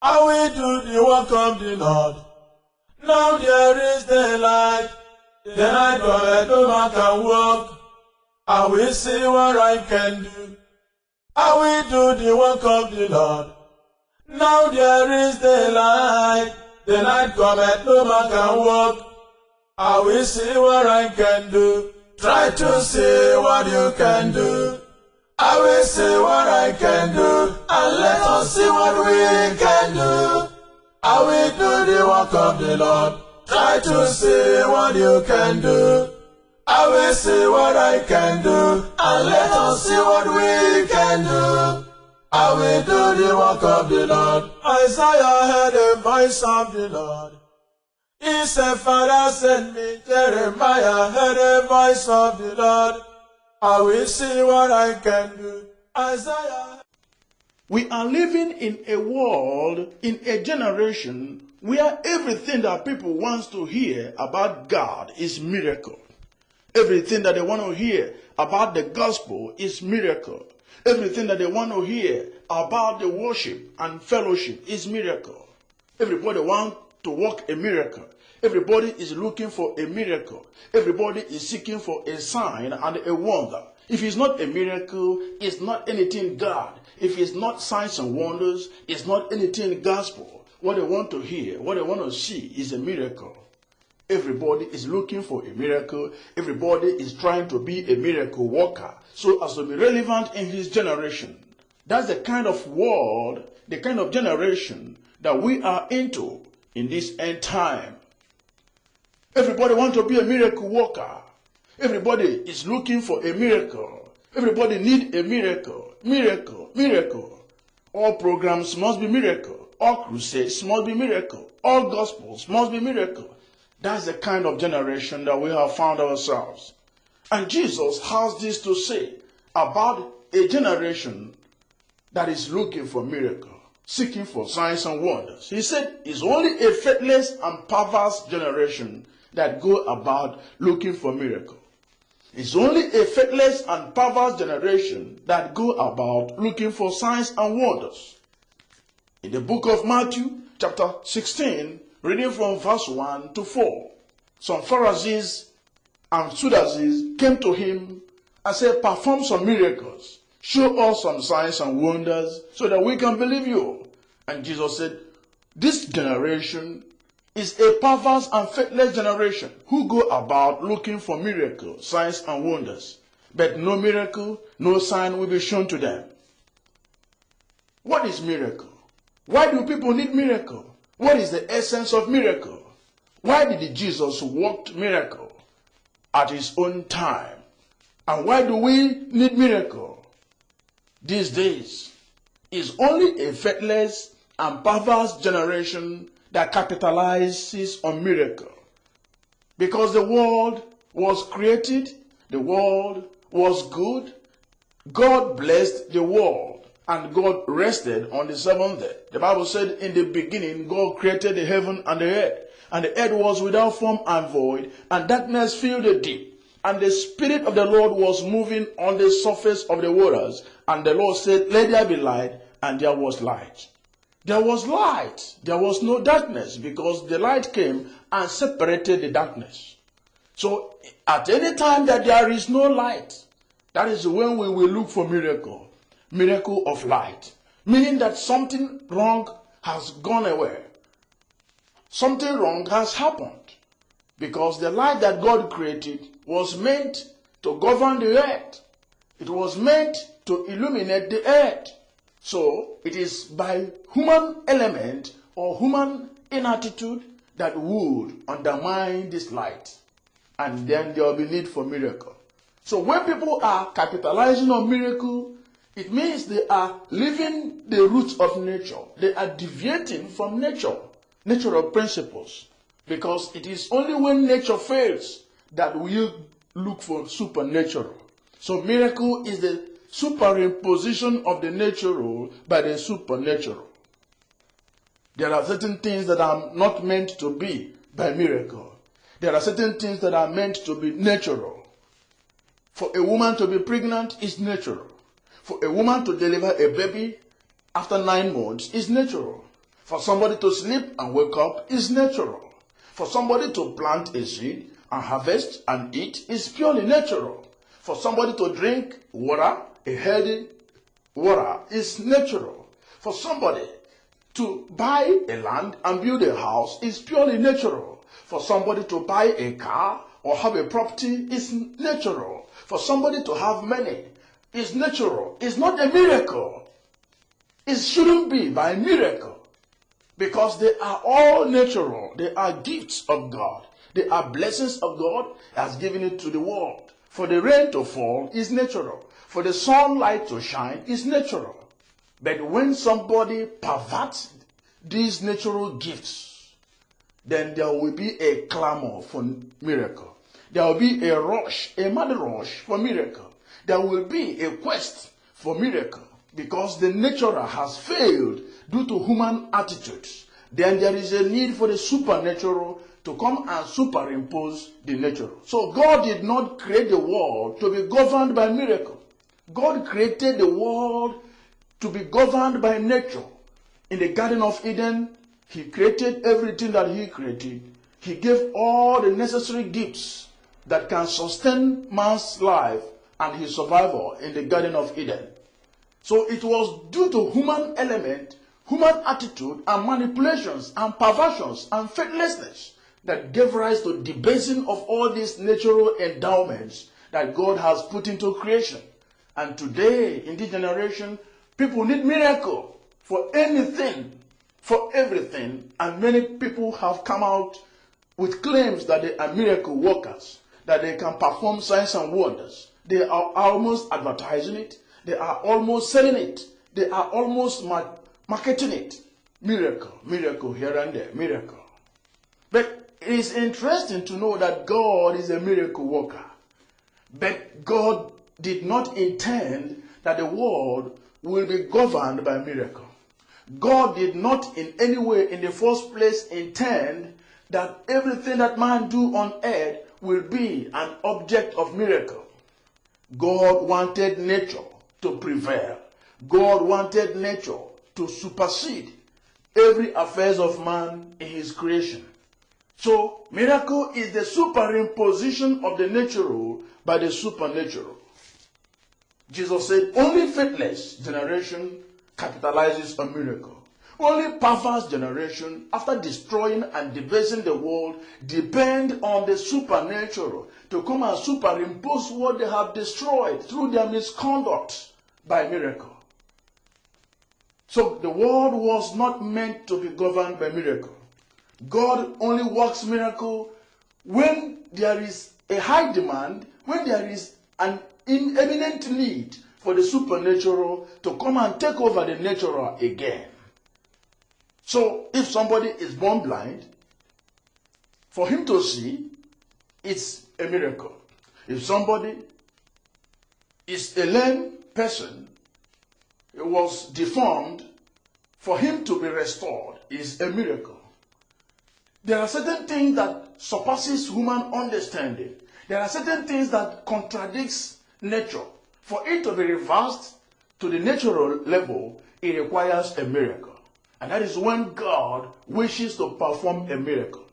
I will do the work of the Lord. Now there is the light. The night cometh, no man can walk. I will see what I can do. I will do the work of the Lord. Now there is the light. The night cometh, no man can walk. I will see what I can do. Try to see what you can do. I will see what I can do. And let us see what we can do. I will do the work of the Lord. Try to see what you can do. I will see what I can do. And let us see what we can do. I will do the work of the Lord. Isaiah heard the voice of the Lord. He said, Father, send me. Jeremiah heard the voice of the Lord. I will see what I can do. Isaiah. We are living in a world, in a generation, where everything that people want to hear about God is miracle. Everything that they want to hear about the gospel is miracle. Everything that they want to hear about the worship and fellowship is miracle. Everybody wants to work a miracle. Everybody is looking for a miracle. Everybody is seeking for a sign and a wonder. If it's not a miracle, it's not anything God. If it's not signs and wonders, it's not anything gospel. What they want to hear, what they want to see is a miracle. Everybody is looking for a miracle. Everybody is trying to be a miracle worker so as to be relevant in his generation. That's the kind of world, the kind of generation that we are into in this end time. Everybody wants to be a miracle worker. Everybody is looking for a miracle. Everybody needs a miracle. Miracle, miracle. All programs must be miracle. All crusades must be miracle. All gospels must be miracle. That's the kind of generation that we have found ourselves. And Jesus has this to say about a generation that is looking for miracle, seeking for signs and wonders. He said it's only a faithless and perverse generation that go about looking for miracle. It's only a faithless and perverse generation that go about looking for signs and wonders. In the book of Matthew, chapter 16, reading from verse 1 to 4, some Pharisees and Sadducees came to him and said, perform some miracles. Show us some signs and wonders so that we can believe you. And Jesus said, this generation is a perverse and faithless generation who go about looking for miracles, signs and wonders. But no miracle, no sign will be shown to them. What is miracle? Why do people need miracle? What is the essence of miracle? Why did Jesus work miracle at his own time? And why do we need miracle these days? It's only a faithless and perverse generation that capitalizes on miracle. Because the world was created, the world was good, God blessed the world, and God rested on the seventh day. The Bible said, in the beginning, God created the heaven and the earth. And the earth was without form and void, and darkness filled the deep. And the Spirit of the Lord was moving on the surface of the waters. And the Lord said, let there be light, and there was light. There was light. There was no darkness, because the light came and separated the darkness. So, at any time that there is no light, that is when we will look for miracle. Miracle of light. Meaning that something wrong has gone away. Something wrong has happened. Because the light that God created was meant to govern the earth. It was meant to illuminate the earth. So, it is by human element or human inaptitude that would undermine this light. And then there will be need for miracle. So, when people are capitalizing on miracle, it means they are leaving the roots of nature. They are deviating from nature, natural principles. Because it is only when nature fails that we look for supernatural. So miracle is the superimposition of the natural by the supernatural. There are certain things that are not meant to be by miracle. There are certain things that are meant to be natural. For a woman to be pregnant is natural. For a woman to deliver a baby after 9 months is natural. For somebody to sleep and wake up is natural. For somebody to plant a seed and harvest and eat is purely natural. For somebody to drink water, a healthy water, is natural. For somebody to buy a land and build a house is purely natural. For somebody to buy a car or have a property is natural. For somebody to have money is natural. It's not a miracle. It shouldn't be by miracle. Because they are all natural. They are gifts of God. They are blessings of God has given it to the world. For the rain to fall is natural. For the sunlight to shine is natural. But when somebody perverts these natural gifts, then there will be a clamor for miracle. There will be a rush, a mad rush for miracle. There will be a quest for miracle. Because the natural has failed due to human attitudes, then there is a need for the supernatural to come and superimpose the natural. So God did not create the world to be governed by miracle. God created the world to be governed by nature. In the Garden of Eden, He created everything that He created. He gave all the necessary gifts that can sustain man's life and his survival in the Garden of Eden. So it was due to human element, human attitude, and manipulations, and perversions, and faithlessness that gave rise to debasing of all these natural endowments that God has put into creation. And today, in this generation, people need miracle for anything, for everything, and many people have come out with claims that they are miracle workers, that they can perform signs and wonders. They are almost advertising it. They are almost selling it. They are almost marketing it. Miracle, miracle here and there, miracle. But it is interesting to know that God is a miracle worker. But God did not intend that the world will be governed by miracle. God did not in any way in the first place intend that everything that man do on earth will be an object of miracle. God wanted nature to prevail. God wanted nature to supersede every affairs of man in his creation. So, miracle is the superimposition of the natural by the supernatural. Jesus said, only faithless generation capitalizes on miracle. Only perverse generation, after destroying and debasing the world, depend on the supernatural to come and superimpose what they have destroyed through their misconduct by miracle. So the world was not meant to be governed by miracle. God only works miracle when there is a high demand, when there is an imminent need for the supernatural to come and take over the natural again. So if somebody is born blind, for him to see, it's a miracle. If somebody is a lame person, it was deformed, for him to be restored is a miracle. There are certain things that surpasses human understanding. There are certain things that contradicts nature. For it to be reversed to the natural level, it requires a miracle. And that is when God wishes to perform a miracle.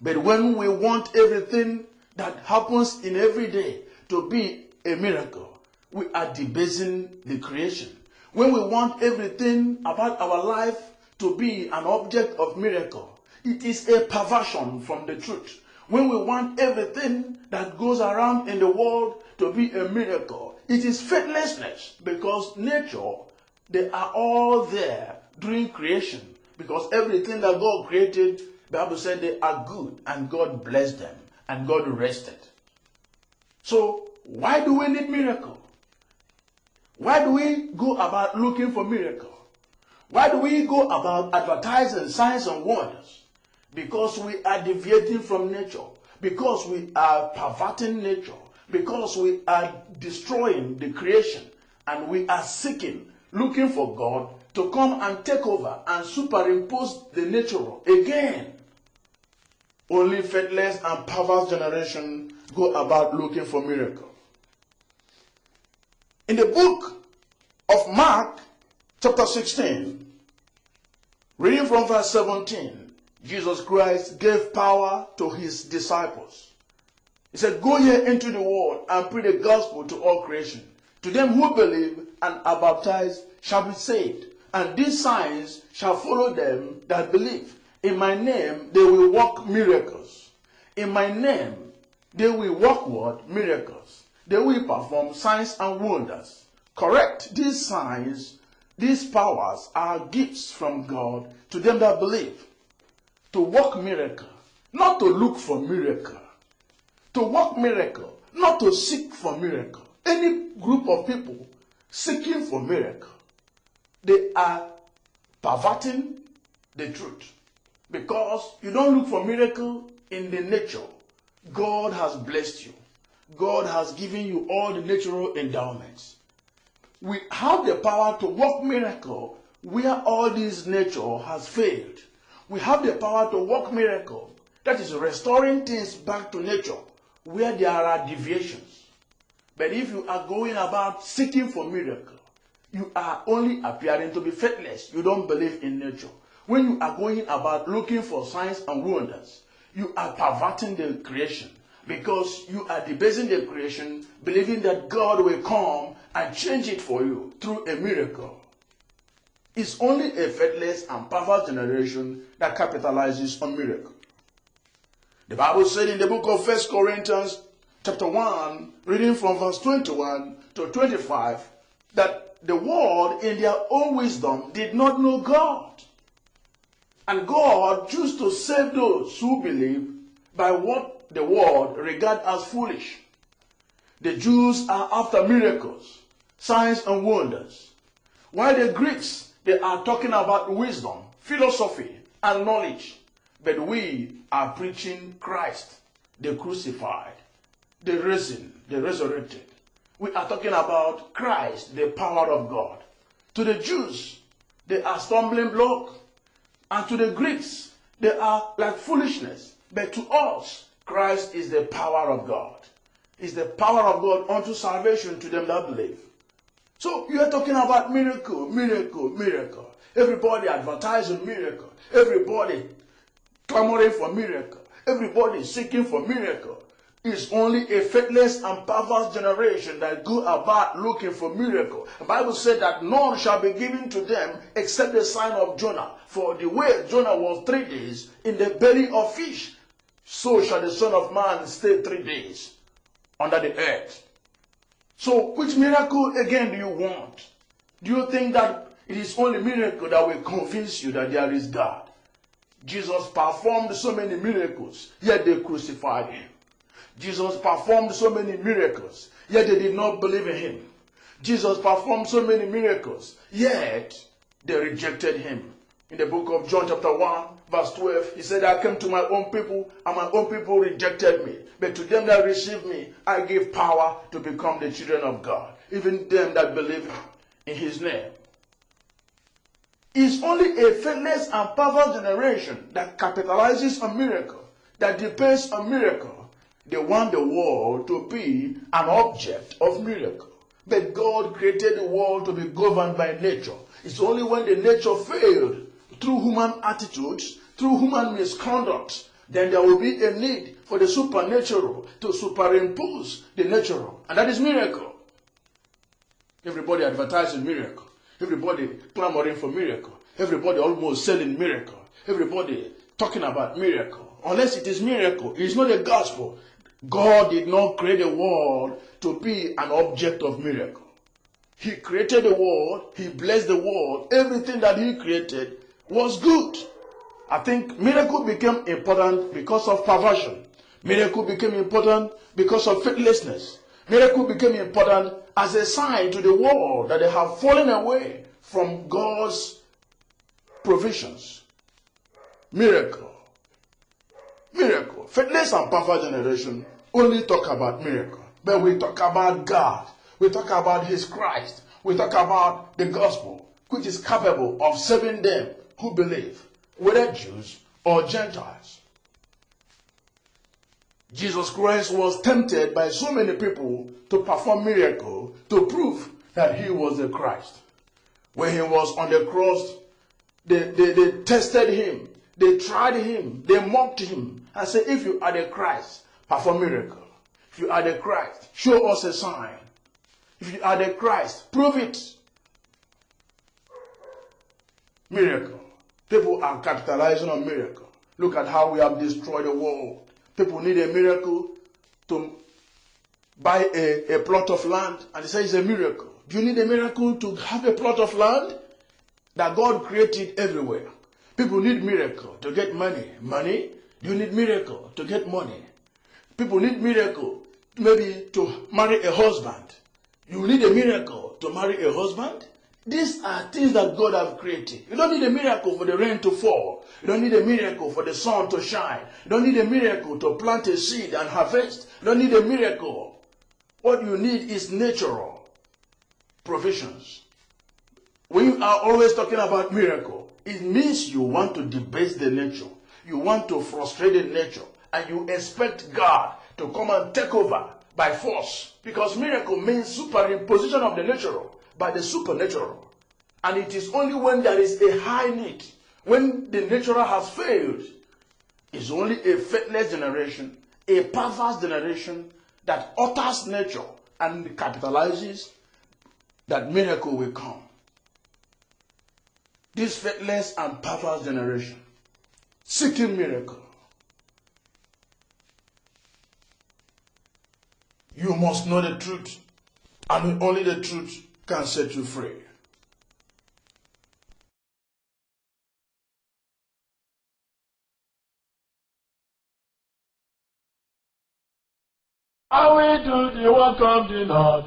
But when we want everything that happens in every day to be a miracle, we are debasing the creation. When we want everything about our life to be an object of miracle, it is a perversion from the truth. When we want everything that goes around in the world to be a miracle, it is faithlessness, because nature, they are all there during creation, because everything that God created, the Bible said they are good, and God blessed them, and God rested. So, why do we need miracle? Why do we go about looking for miracle? Why do we go about advertising signs and wonders? Because we are deviating from nature, because we are perverting nature, because we are destroying the creation, and we are seeking, looking for God to come and take over and superimpose the natural again. Only faithless and perverse generation go about looking for miracle. In the book of Mark, chapter 16, Reading from verse 17, Jesus Christ gave power to his disciples. He said, "Go ye into the world and preach the gospel to all creation. To them who believe and are baptized shall be saved, and these signs shall follow them that believe. In my name they will work miracles. In my name they will work what? Miracles. They will perform signs and wonders." Correct. These signs, these powers are gifts from God to them that believe. To work miracle, not to look for miracle. To work miracle, not to seek for miracle. Any group of people seeking for miracle, they are perverting the truth. Because you don't look for miracle in the nature. God has blessed you. God has given you all the natural endowments. We have the power to work miracle where all this nature has failed. We have the power to work miracle, that is restoring things back to nature where there are deviations. But if you are going about seeking for miracle, you are only appearing to be faithless. You don't believe in nature. When you are going about looking for signs and wonders, you are perverting the creation, because you are debasing the creation, believing that God will come and change it for you through a miracle. It's only a faithless and perverse generation that capitalizes on miracle. The Bible said in the book of 1 Corinthians chapter 1, reading from verse 21 to 25, that the world in their own wisdom did not know God. And God chose to save those who believe by what the world regard as foolish. The Jews are after miracles, signs and wonders, while the Greeks, they are talking about wisdom, philosophy, and knowledge. But we are preaching Christ, the crucified, the risen, the resurrected. We are talking about Christ, the power of God. To the Jews, they are stumbling block. And to the Greeks, they are like foolishness. But to us, Christ is the power of God. Is the power of God unto salvation to them that believe. So you are talking about miracle, miracle, miracle. Everybody advertising miracle. Everybody clamoring for miracle. Everybody seeking for miracle. It's only a faithless and perverse generation that go about looking for miracle. The Bible said that none shall be given to them except the sign of Jonah. For the way Jonah was 3 days in the belly of fish, so shall the Son of Man stay 3 days under the earth. So which miracle again do you want? Do you think that it is only miracle that will convince you that there is God? Jesus performed so many miracles, yet they crucified him. Jesus performed so many miracles, yet they did not believe in him. Jesus performed so many miracles, yet they rejected him. In the book of John chapter 1, verse 12, he said, "I came to my own people, and my own people rejected me. But to them that received me, I gave power to become the children of God, even them that believe in his name." It's only a faithless and perverse generation that capitalizes on miracle, that depends on miracle. They want the world to be an object of miracle. But God created the world to be governed by nature. It's only when the nature failed through human attitudes, through human misconduct, then there will be a need for the supernatural to superimpose the natural. And that is miracle. Everybody advertising miracle. Everybody clamoring for miracle. Everybody almost selling miracle. Everybody talking about miracle. Unless it is miracle, it is not the gospel. God did not create the world to be an object of miracle. He created the world. He blessed the world. Everything that he created was good. I think miracle became important because of perversion. Miracle became important because of faithlessness. Miracle became important as a sign to the world that they have fallen away from God's provisions. Miracle. Miracle. Faithless and perverse generation only talk about miracle. But we talk about God. We talk about his Christ. We talk about the gospel, which is capable of saving them who believe, whether Jews or Gentiles. Jesus Christ was tempted by so many people to perform miracles to prove that he was the Christ. When he was on the cross, They tested him. They tried him. They mocked him and said, if you are the Christ, perform miracle. If you are the Christ, show us a sign. If you are the Christ, prove it. Miracle. People are capitalizing on miracle. Look at how we have destroyed the world. People need a miracle to buy a plot of land, and they say it's a miracle. Do you need a miracle to have a plot of land that God created everywhere? People need miracle to get money. Money? Do you need miracle to get money? People need miracle maybe to marry a husband. You need a miracle to marry a husband? These are things that God has created. You don't need a miracle for the rain to fall. You don't need a miracle for the sun to shine. You don't need a miracle to plant a seed and harvest. You don't need a miracle. What you need is natural provisions. When you are always talking about miracle, it means you want to debase the nature. You want to frustrate the nature. And you expect God to come and take over by force. Because miracle means superimposition of the natural by the supernatural. And it is only when there is a high need, when the natural has failed, it's only a faithless generation, a perverse generation that alters nature and capitalizes that miracle will come. This faithless and perverse generation seeking miracle. You must know the truth, and only the truth can set you free. I will do the work of the Lord.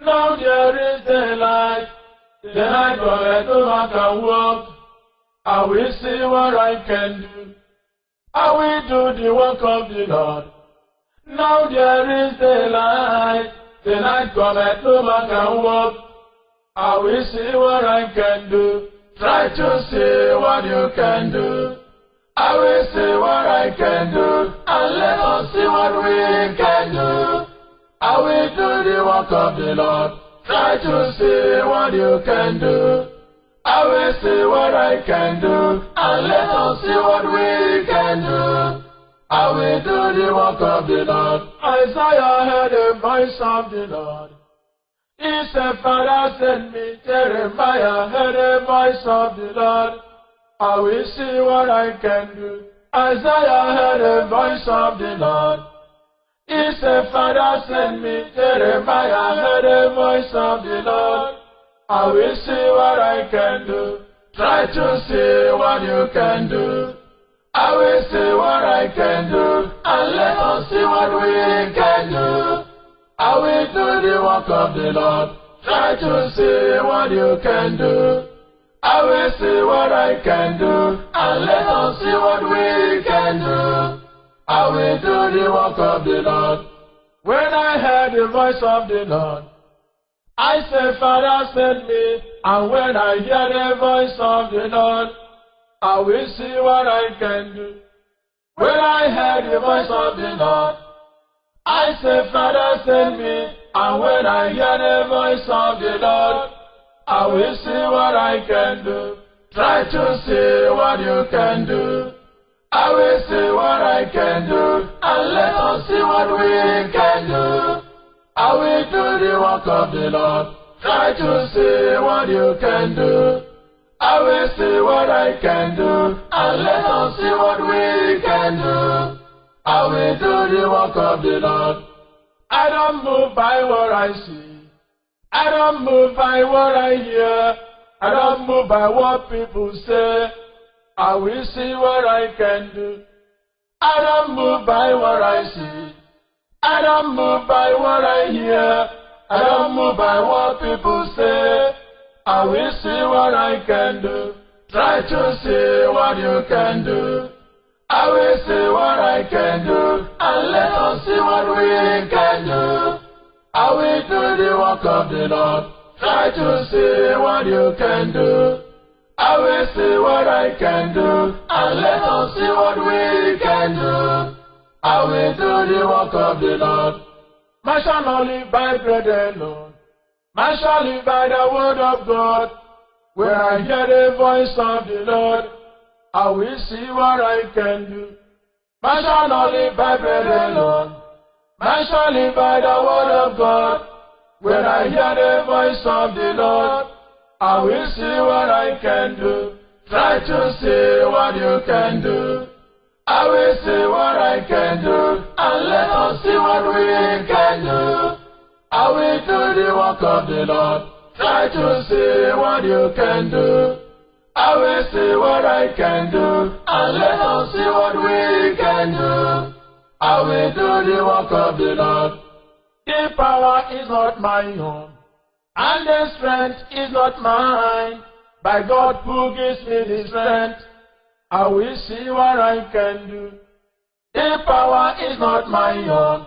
Now there is the light. The night cometh, no man can walk. I will see what I can do. I will do the work of the Lord. Now there is the light. The night cometh, no man can walk. I will see what I can do. Try to see what you can do. I will see what I can do, and let us see what we can do. I will do the work of the Lord. Try to see what you can do. I will see what I can do, and let us see what we can do. I will do the work of the Lord. Isaiah heard the voice of the Lord. He said, Father, send me. Jeremiah heard the voice of the Lord. I will see what I can do. Isaiah heard the voice of the Lord. He said, Father, send me. Jeremiah heard the voice of the Lord. I will see what I can do. Try to see what you can do. I will see what I can do, and let us see what we can do. I will do the work of the Lord. Try to see what you can do. I will see what I can do, and let us see what we can do. I will do the work of the Lord. When I heard the voice of the Lord, I said, Father, send me. And when I hear the voice of the Lord, I will see what I can do. When I heard the voice of the Lord, I said, Father, send me. And when I hear the voice of the Lord, I will see what I can do. Try to see what you can do. I will see what I can do, and let us see what we can do. I will do the work of the Lord. Try to see what you can do. I will see what I can do, and let us see what we can do. I will do the work of the Lord. I don't move by what I see. I don't move by what I hear. I don't move by what people say. I will see what I can do. I don't move by what I see. I don't move by what I hear. I don't move by what people say. I will see what I can do. Try to see what you can do. I will see what I can do, and let us see what we can do. I will do the work of the Lord. Try to see what you can do. I will see what I can do, and let us see what we can do. I will do the work of the Lord. Man shall not live by bread alone. Man shall live by the word of God. When I hear the voice of the Lord, I will see what I can do. Man shall not live by bread alone, man shall live by the word of God. When I hear the voice of the Lord, I will see what I can do. Try to see what you can do. I will see what I can do, and let us see what we can do. I will do the work of the Lord. Try to see what you can do. I will see what I can do, and let us see what we can do. I will do the work of the Lord. The power is not my own, and the strength is not mine. By God who gives me the strength, I will see what I can do. The power is not my own,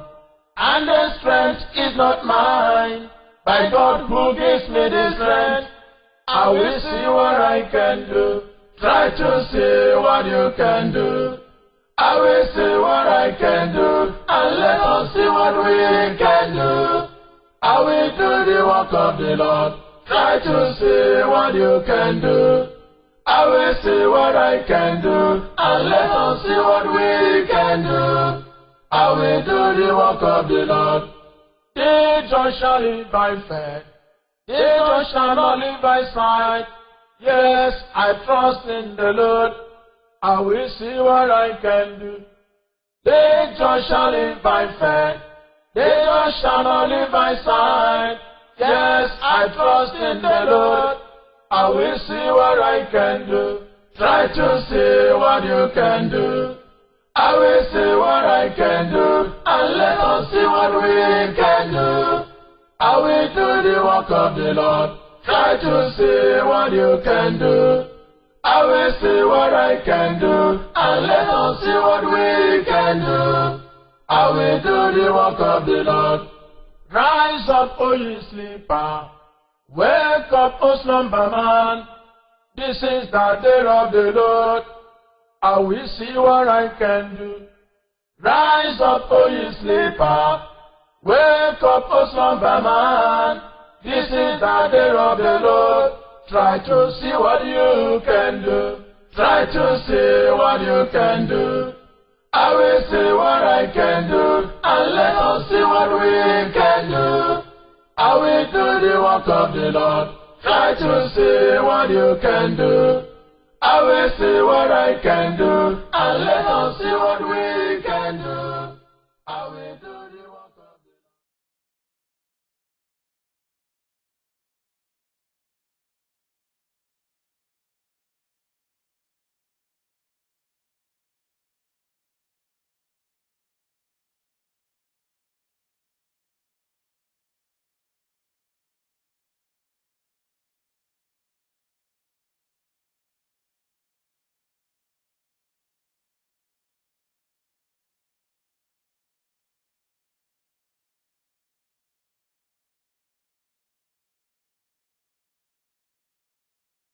and the strength is not mine. By God who gives me the strength, I will see what I can do. Try to see what you can do. I will see what I can do, and let us see what we can do. I will do the work of the Lord. Try to see what you can do. I will see what I can do, and let us see what we can do. I will do the work of the Lord. The just shall live by faith. The just shall not live by sight. Yes, I trust in the Lord. I will see what I can do. The just shall live by faith. The just shall not live by sight. Yes, I trust in the Lord. I will see what I can do. Try to see what you can do. I will see what I can do, and let us see what we can do. I will do the work of the Lord. Try to see what you can do. I will see what I can do, and let us see what we can do. I will do the work of the Lord. Rise up, O ye sleeper. Wake up, O slumber man. This is the day of the Lord. I will see what I can do. Rise up, O ye sleeper. Wake up, O slumber man. This is the day of the Lord. Try to see what you can do. Try to see what you can do. I will see what I can do, and let us see what we can do. I will do the work of the Lord. Try to see what you can do. I will see what I can do, and let us see what we can do.